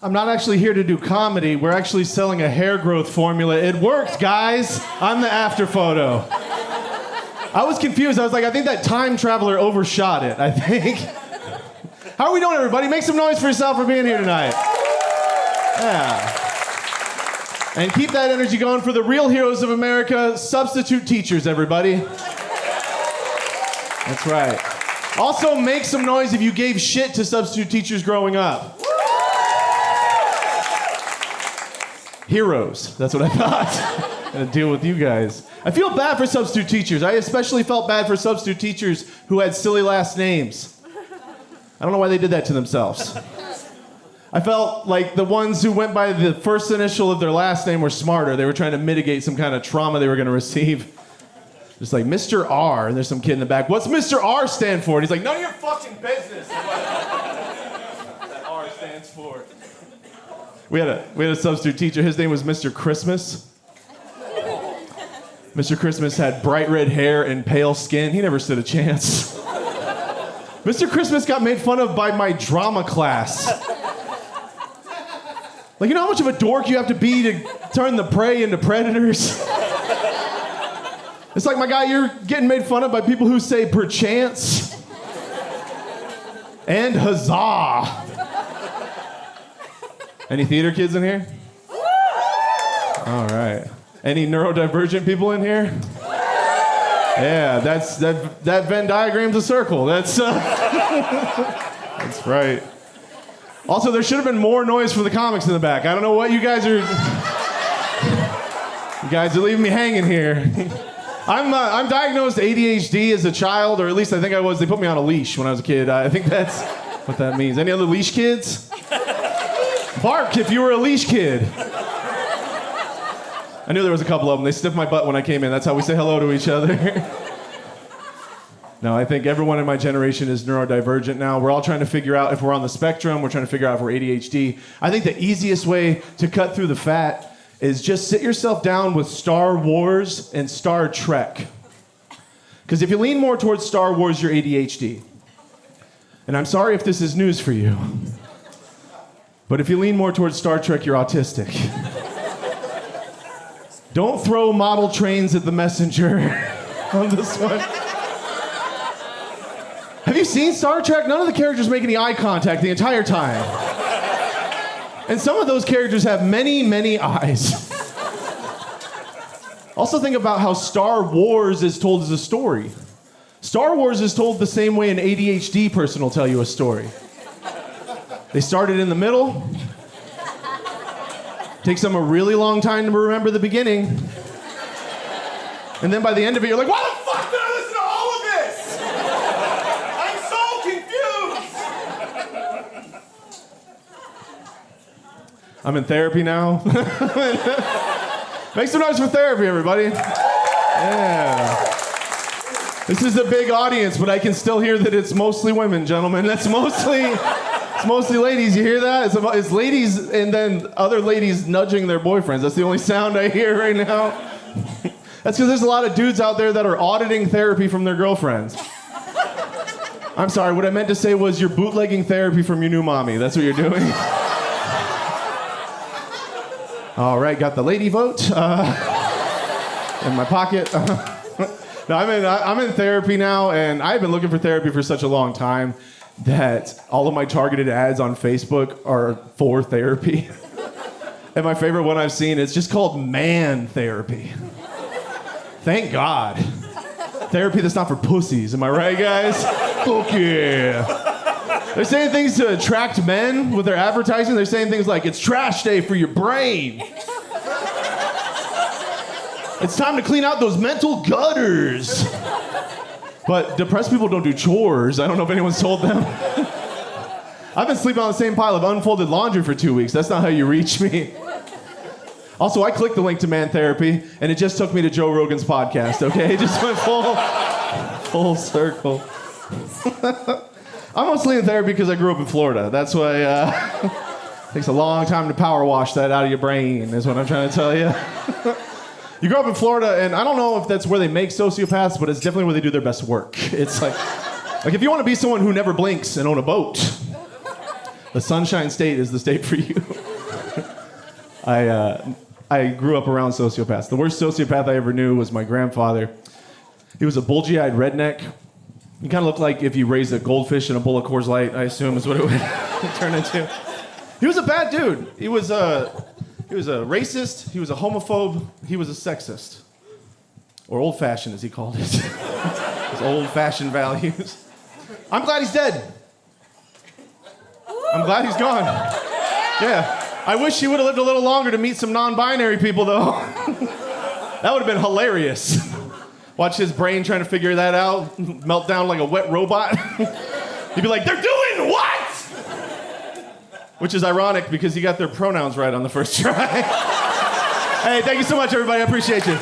I'm not actually here to do comedy. We're actually selling a hair growth formula. It worked, guys. I'm the after photo. I was confused. I was like, I think that time traveler overshot it, I think. How are we doing, everybody? Make some noise for yourself for being here tonight. Yeah. And keep that energy going for the real heroes of America, substitute teachers, everybody. That's right. Also, make some noise if you gave shit to substitute teachers growing up. Heroes. That's what I thought. I'm gonna deal with you guys. I feel bad for substitute teachers. I especially felt bad for substitute teachers who had silly last names. I don't know why they did that to themselves. I felt like the ones who went by the first initial of their last name were smarter. They were trying to mitigate some kind of trauma they were going to receive. Just like Mr. R, and there's some kid in the back. What's Mr. R stand for? And he's like, none of your fucking business. What that R stands for. We had a substitute teacher. His name was Mr. Christmas. Mr. Christmas had bright red hair and pale skin. He never stood a chance. Mr. Christmas got made fun of by my drama class. Like, you know how much of a dork you have to be to turn the prey into predators? It's like, my guy, you're getting made fun of by people who say perchance and huzzah. Any theater kids in here? All right. Any neurodivergent people in here? Yeah, that Venn diagram's a circle. That's that's right. Also, there should have been more noise from the comics in the back. I don't know what you guys are. You guys are leaving me hanging here. I'm diagnosed ADHD as a child, or at least I think I was. They put me on a leash when I was a kid. I think that's what that means. Any other leash kids? Bark if you were a leash kid. I knew there was a couple of them. They sniffed my butt when I came in. That's how we say hello to each other. No, I think everyone in my generation is neurodivergent now. We're all trying to figure out if we're on the spectrum. We're trying to figure out if we're ADHD. I think the easiest way to cut through the fat is just sit yourself down with Star Wars and Star Trek. Because if you lean more towards Star Wars, you're ADHD. And I'm sorry if this is news for you. But if you lean more towards Star Trek, you're autistic. Don't throw model trains at the messenger on this one. Have you seen Star Trek? None of the characters make any eye contact the entire time. And some of those characters have many, many eyes. Also think about how Star Wars is told as a story. Star Wars is told the same way an ADHD person will tell you a story. They started in the middle. Takes them a really long time to remember the beginning. And then by the end of it, you're like, why the fuck did I listen to all of this? I'm so confused. I'm in therapy now. Make some noise for therapy, everybody. Yeah. This is a big audience, but I can still hear that it's mostly women, gentlemen. That's mostly ladies. You hear that? It's ladies and then other ladies nudging their boyfriends. That's the only sound I hear right now. That's because there's a lot of dudes out there that are auditing therapy from their girlfriends. I'm sorry, what I meant to say was you're bootlegging therapy from your new mommy. That's what you're doing. All right, got the lady vote in my pocket. No, I'm in therapy now, and I've been looking for therapy for such a long time that all of my targeted ads on Facebook are for therapy. And my favorite one I've seen is just called man therapy. Thank God. Therapy that's not for pussies, am I right, guys? Fuck yeah. They're saying things to attract men with their advertising. They're saying things like, it's trash day for your brain. It's time to clean out those mental gutters. But depressed people don't do chores. I don't know if anyone's told them. I've been sleeping on the same pile of unfolded laundry for 2 weeks. That's not how you reach me. Also, I clicked the link to Man Therapy, and it just took me to Joe Rogan's podcast, okay? It just went full circle. I'm mostly in therapy because I grew up in Florida. That's why it takes a long time to power wash that out of your brain, is what I'm trying to tell you. You grow up in Florida, and I don't know if that's where they make sociopaths, but it's definitely where they do their best work. It's like if you want to be someone who never blinks and own a boat, The Sunshine State is the state for you. I grew up around sociopaths. The worst sociopath I ever knew was my grandfather. He was a bulgy-eyed redneck. He kind of looked like if you raised a goldfish in a bowl of Coors Light, I assume is what it would turn into. He was a bad dude. He was a racist. He was a homophobe. He was a sexist. Or old-fashioned, as he called it. His old-fashioned values. I'm glad he's dead. I'm glad he's gone. Yeah. I wish he would have lived a little longer to meet some non-binary people, though. That would have been hilarious. Watch his brain trying to figure that out, melt down like a wet robot. He'd be like, they're doing what? Which is ironic because he got their pronouns right on the first try. Hey, thank you so much, everybody. I appreciate you.